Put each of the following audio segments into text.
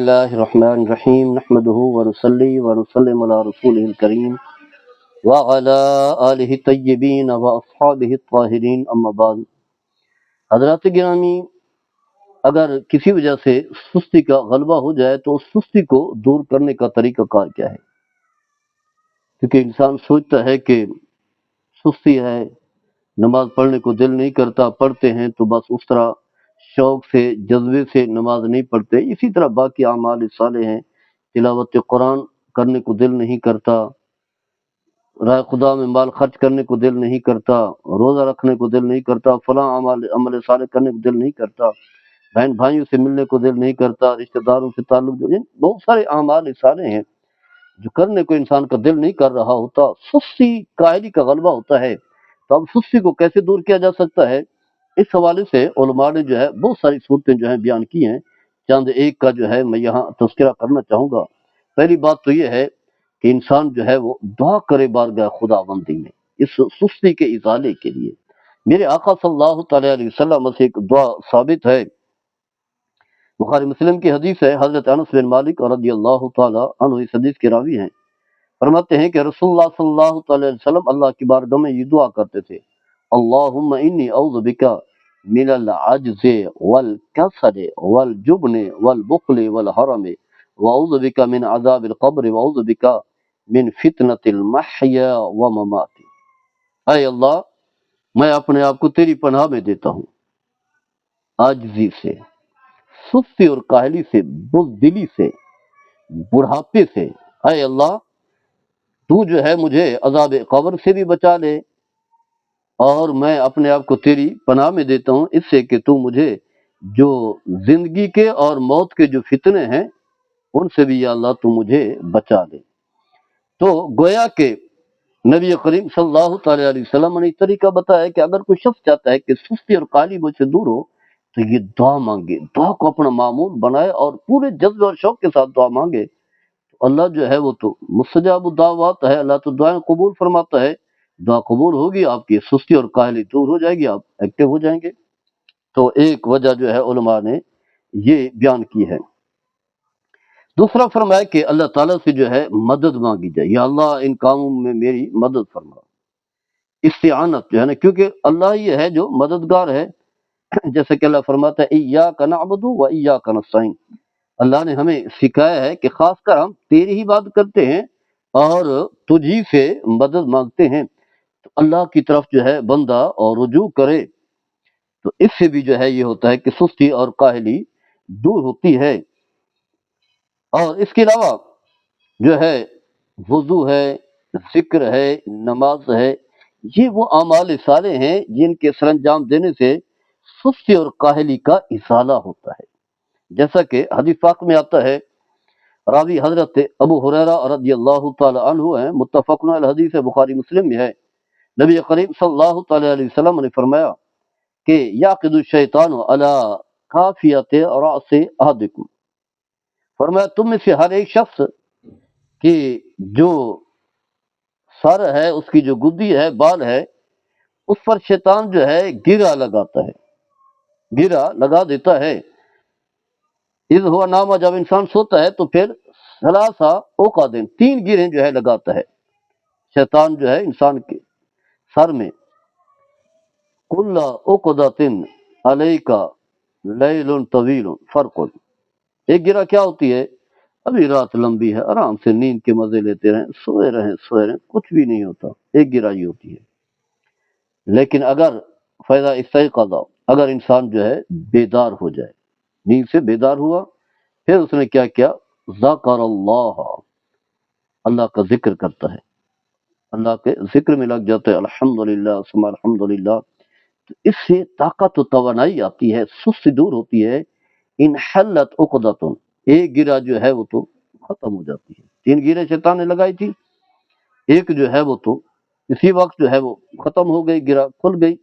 الله الرحمن الرحيم نحمده ونصلي ونسلم على رسوله الكريم وعلى آله الطيبين وأصحابه الطاهرين اما بعد۔ حضرات گرامی، اگر کسی وجہ سے سستی کا غلبہ ہو جائے تو اس سستی کو دور کرنے کا طریقہ کار کیا ہے؟ کیونکہ انسان سوچتا ہے کہ سستی ہے، نماز پڑھنے کو دل نہیں کرتا، پڑھتے ہیں تو بس اس طرح شوق سے جذبے سے نماز نہیں پڑھتے۔ اسی طرح باقی اعمال صالح ہیں، تلاوت قرآن کرنے کو دل نہیں کرتا، راہ خدا میں مال خرچ کرنے کو دل نہیں کرتا، روزہ رکھنے کو دل نہیں کرتا، فلاں عمل صالح کرنے کو دل نہیں کرتا، بہن بھائیوں سے ملنے کو دل نہیں کرتا، رشتہ داروں سے تعلق بہت سارے اعمال صالح ہیں جو کرنے کو انسان کا دل نہیں کر رہا ہوتا، سستی کاہلی کا غلبہ ہوتا ہے۔ تو اب سستی کو کیسے دور کیا جا سکتا ہے؟ اس حوالے سے علماء نے جو ہے بہت ساری صورتیں جو ہیں بیان کی ہیں، چند ایک کا جو ہے میں یہاں تذکرہ کرنا چاہوں گا۔ پہلی بات تو یہ ہے کہ انسان جو ہے وہ دعا کرے بارگاہ خدا بندی میں اس سستی کے ازالے کے لیے۔ میرے آقا صلی اللہ تعالیٰ علیہ وسلم سے ایک دعا ثابت ہے، بخاری مسلم کی حدیث ہے، حضرت انس بن مالک رضی اللہ تعالیٰ عنہ اس حدیث کے راوی ہیں، فرماتے ہیں کہ رسول اللہ صلی اللہ تعالی علیہ وسلم اللہ کی بارگاہ میں یہ دعا کرتے تھے، اللہم انی اعوذ بک من العجز والکسل والجبن والبخل والحرم واعوذ بک من عذاب القبر واعوذ بک من فتنۃ المحیا وممات۔ اے اللہ، میں اپنے آپ کو تیری پناہ میں دیتا ہوں عاجزی سے، سستی اور کاہلی سے، بزدلی سے، بڑھاپے سے۔ اے اللہ، تو جو ہے مجھے عذاب قبر سے بھی بچا لے، اور میں اپنے آپ کو تیری پناہ میں دیتا ہوں اس سے کہ تو مجھے جو زندگی کے اور موت کے جو فتنے ہیں ان سے بھی یا اللہ تو مجھے بچا لے۔ تو گویا کہ نبی کریم صلی اللہ تعالی علیہ وسلم نے طریقہ بتایا کہ اگر کوئی شخص چاہتا ہے کہ سستی اور کاہلی مجھ سے دور ہو تو یہ دعا مانگے، دعا کو اپنا معمول بنائے اور پورے جذبے اور شوق کے ساتھ دعا مانگے۔ اللہ جو ہے وہ تو مستجاب الدعوات ہے، اللہ تو دعائیں قبول فرماتا ہے، دعا قبول ہوگی، آپ کی سستی اور کاہلی دور ہو جائے گی، آپ ایکٹیو ہو جائیں گے۔ تو ایک وجہ جو ہے علماء نے یہ بیان کی ہے۔ دوسرا فرمایا کہ اللہ تعالیٰ سے جو ہے مدد مانگی جائے، یا اللہ ان کاموں میں میری مدد فرما، استعانت جو ہے نا، کیونکہ اللہ یہ ہے جو مددگار ہے، جیسے کہ اللہ فرماتا ہے ایاک نعبد و ایاک نستعین، اللہ نے ہمیں سکھایا ہے کہ خاص کر ہم تیری ہی بات کرتے ہیں اور تجھی سے مدد مانگتے ہیں۔ تو اللہ کی طرف جو ہے بندہ اور رجوع کرے تو اس سے بھی جو ہے یہ ہوتا ہے کہ سستی اور کاہلی دور ہوتی ہے۔ اور اس کے علاوہ جو ہے وضو ہے، ذکر ہے، نماز ہے، یہ وہ اعمال صالح ہیں جن کے سر انجام دینے سے سستی اور کاہلی کا ازالہ ہوتا ہے۔ جیسا کہ حدیث پاک میں آتا ہے، راوی حضرت ابو ہریرہ رضی اللہ تعالی عنہ ہیں، متفق علیہ الحدیث ہے، بخاری مسلم میں ہے، نبی کریم صلی اللہ تعالی علیہ وسلم نے فرمایا کہ یعقد الشیطان علی کافیۃ رأس احدکم، فرمایا تم میں سے ہر ایک شخص کی جو سر ہے، اس کی جو گدی ہے، بال ہے، اس پر شیطان جو ہے گرہ لگاتا ہے، گرہ لگا دیتا ہے۔ اذ ہوا نامہ، جب انسان سوتا ہے تو پھر ثلاثہ عقد، تین گرہیں جو ہے لگاتا ہے شیطان جو ہے انسان کے سر میں۔ کل عقدۃ علیک لیل طویل فرق، ایک گرہ کیا ہوتی ہے؟ ابھی رات لمبی ہے، آرام سے نیند کے مزے لیتے رہیں، سوئے رہیں، کچھ بھی نہیں ہوتا، ایک گرہ ہی ہوتی ہے۔ لیکن اگر فیضا استیقظ، اگر انسان جو ہے بیدار ہو جائے، نیند سے بیدار ہوا، پھر اس نے کیا کیا؟ ذکر اللہ، اللہ کا ذکر کرتا ہے، اللہ کے ذکر میں لگ جاتا ہے، الحمدللہ ثم الحمدللہ، تو اس سے طاقت و توانائی آتی ہے، سستی دور ہوتی ہے۔ انحلت عقدۃ، ایک گرہ جو ہے وہ تو ختم ہو جاتی ہے، تین گرہیں شیطان نے لگائی تھی، ایک جو ہے وہ تو اسی وقت جو ہے وہ ختم ہو گئی، گرہ کھل گئی۔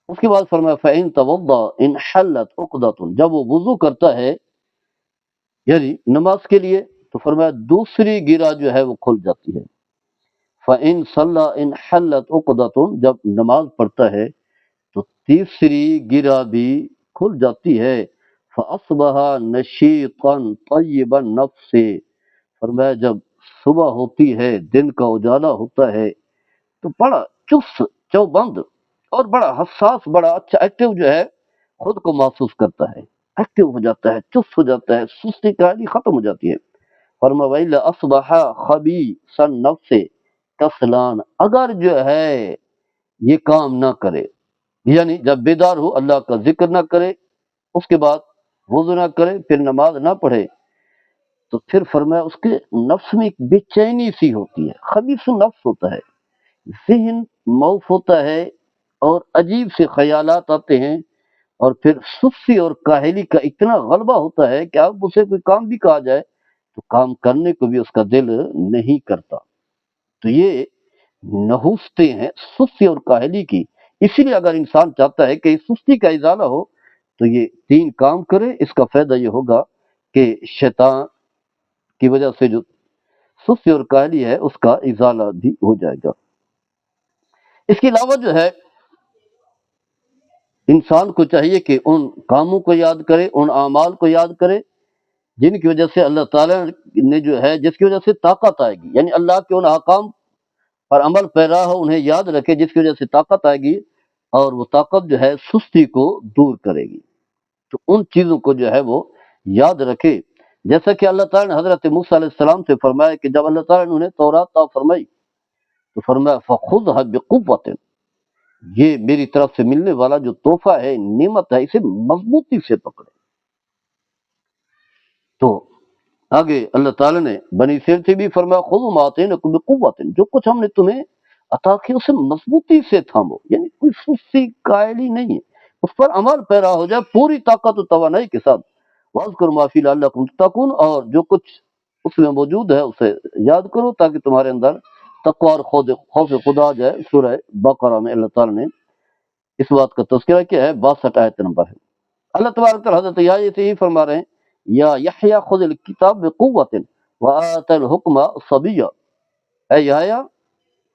اس کے بعد فرمایا فَإِن تَوَضَّأَ انحلت عقدۃ، جب وہ وضو کرتا ہے یعنی نماز کے لیے، تو فرمایا دوسری گرہ جو ہے وہ کھل جاتی ہے۔ فَإِن صَلَّى انحلت عقدۃ، جب نماز پڑھتا ہے تو تیسری گرہ بھی کھل جاتی ہے۔ فَأَصْبَحَ نَشِيطًا طَيِّبَ النَّفْسِ، فرمایا جب صبح ہوتی ہے، دن کا اجالا ہوتا ہے، تو بڑا چست چوبند اور بڑا حساس، بڑا اچھا ایکٹیو جو ہے خود کو محسوس کرتا ہے، ایکٹیو ہو جاتا ہے، چست ہو جاتا ہے، سستی کاہلی ختم ہو جاتی ہے۔ فرما وَإِلَّا أَصْبَحَ خَبِيثَ النَّفْسِ کسلان، اگر جو ہے یہ کام نہ کرے، یعنی جب بیدار ہو اللہ کا ذکر نہ کرے، اس کے بعد وضو نہ کرے، پھر نماز نہ پڑھے، تو پھر فرمایا اس کے نفس میں ایک بے چینی سی ہوتی ہے، خبیث نفس ہوتا ہے، ذہن موف ہوتا ہے اور عجیب سے خیالات آتے ہیں، اور پھر سستی اور کاہلی کا اتنا غلبہ ہوتا ہے کہ اب اسے کوئی کام بھی کہا جائے تو کام کرنے کو بھی اس کا دل نہیں کرتا۔ تو یہ نحوستیں ہیں سستی اور کاہلی کی۔ اسی لیے اگر انسان چاہتا ہے کہ اس سستی کا ازالہ ہو تو یہ تین کام کرے، اس کا فائدہ یہ ہوگا کہ شیطان کی وجہ سے جو سستی اور کاہلی ہے اس کا ازالہ بھی ہو جائے گا۔ اس کے علاوہ جو ہے انسان کو چاہیے کہ ان کاموں کو یاد کرے، ان اعمال کو یاد کرے جن کی وجہ سے اللہ تعالیٰ نے جو ہے، جس کی وجہ سے طاقت آئے گی، یعنی اللہ کے ان احکام پر عمل پیرا ہو، انہیں یاد رکھے جس کی وجہ سے طاقت آئے گی، اور وہ طاقت جو ہے سستی کو دور کرے گی۔ تو ان چیزوں کو جو ہے وہ یاد رکھے، جیسا کہ اللہ تعالیٰ نے حضرت موسیٰ علیہ السلام سے فرمایا کہ جب اللہ تعالیٰ نے انہیں تورات عطا فرمائی تو فرمایا فَخُذْهَا بِقُوَّةٍ، یہ میری طرف سے ملنے والا جو تحفہ ہے، نعمت ہے، اسے مضبوطی سے پکڑے۔ تو آگے اللہ تعالیٰ نے بنی اسرائیل سے بھی فرمایا خُذُوا مَا آتَيْنَاكُم بِقُوَّةٍ، جو کچھ ہم نے تمہیں عطا کیا اسے مضبوطی سے تھامو، یعنی کوئی سستی قائلی نہیں ہے، اس پر عمل پیرا ہو جائے پوری طاقت و توانائی کے ساتھ۔ وَاذْكُرُوا مَا فِيهِ لَعَلَّكُمْ تَتَّقُونَ، اور جو کچھ اس میں موجود ہے اسے یاد کرو تاکہ تمہارے اندر تقوی اور خوف خدا آ جائے۔ سورہ بقرہ میں اللہ تعالیٰ نے اس بات کا تذکرہ کیا ہے، 62 آیت نمبر ہے۔ اللہ تبارک تعالیٰ حضرت یحییٰ سے ہی فرما رہے ہیں یا یحییٰ خذ الکتاب بقوۃ وآت الحکم صبیا، اے یحییٰ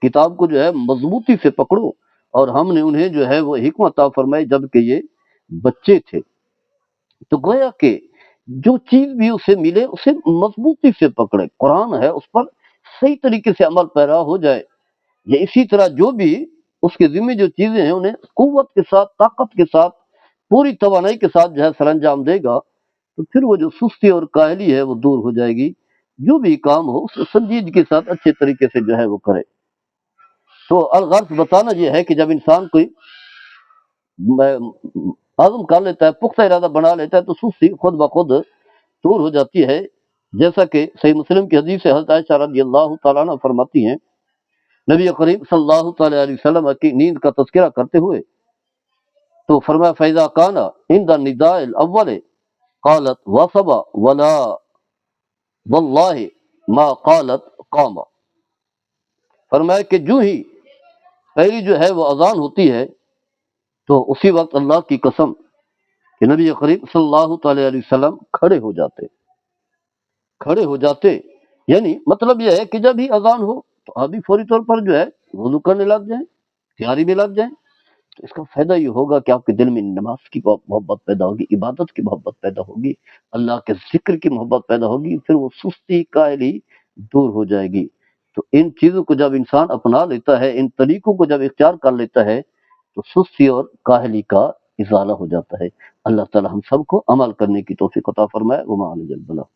کتاب کو جو ہے مضبوطی سے پکڑو، اور ہم نے انہیں جو ہے وہ حکمت عطا فرمائی جب کہ یہ بچے تھے۔ تو گویا کہ جو چیز بھی اسے ملے اسے مضبوطی سے پکڑے، قرآن ہے اس پر صحیح طریقے سے عمل پیرا ہو جائے، یا اسی طرح جو بھی اس کے ذمہ جو چیزیں ہیں انہیں قوت کے ساتھ، طاقت کے ساتھ، پوری توانائی کے ساتھ جو ہے سر انجام دے گا، تو پھر وہ جو سستی اور کاہلی ہے وہ دور ہو جائے گی۔ جو بھی کام ہو اس سنجیدگی کے ساتھ اچھے طریقے سے جو ہے وہ کرے۔ تو الغرض بتانا یہ ہے کہ جب انسان کوئی عزم کر لیتا ہے، پختہ ارادہ بنا لیتا ہے، تو سستی خود بخود دور ہو جاتی ہے، جیسا کہ صحیح مسلم کی حدیث سے حضرت عائشہ رضی اللہ تعالیٰ عنہ فرماتی ہیں، نبی کریم صلی اللہ تعالیٰ علیہ وسلم کی نیند کا تذکرہ کرتے ہوئے تو فرمایا فَإِذَا كَانَ عِنْدَ النِّدَاءِ الْأَوَّلِ قالت وصبا ولا واللہ ما قالت قام، فرمایا کہ جو ہی پہلی جو ہے وہ اذان ہوتی ہے تو اسی وقت اللہ کی قسم کہ نبی کریم صلی اللہ تعالی علیہ وسلم کھڑے ہو جاتے، یعنی مطلب یہ ہے کہ جب ہی اذان ہو تو آپ بھی فوری طور پر جو ہے وضو کرنے لگ جائیں، تیاری میں لگ جائیں۔ تو اس کا فائدہ یہ ہوگا کہ آپ کے دل میں نماز کی محبت پیدا ہوگی، عبادت کی محبت پیدا ہوگی، اللہ کے ذکر کی محبت پیدا ہوگی، پھر وہ سستی کاہلی دور ہو جائے گی۔ تو ان چیزوں کو جب انسان اپنا لیتا ہے، ان طریقوں کو جب اختیار کر لیتا ہے تو سستی اور کاہلی کا ازالہ ہو جاتا ہے۔ اللہ تعالی ہم سب کو عمل کرنے کی توفیق عطا فرمائے۔ وما علینا البلاغ۔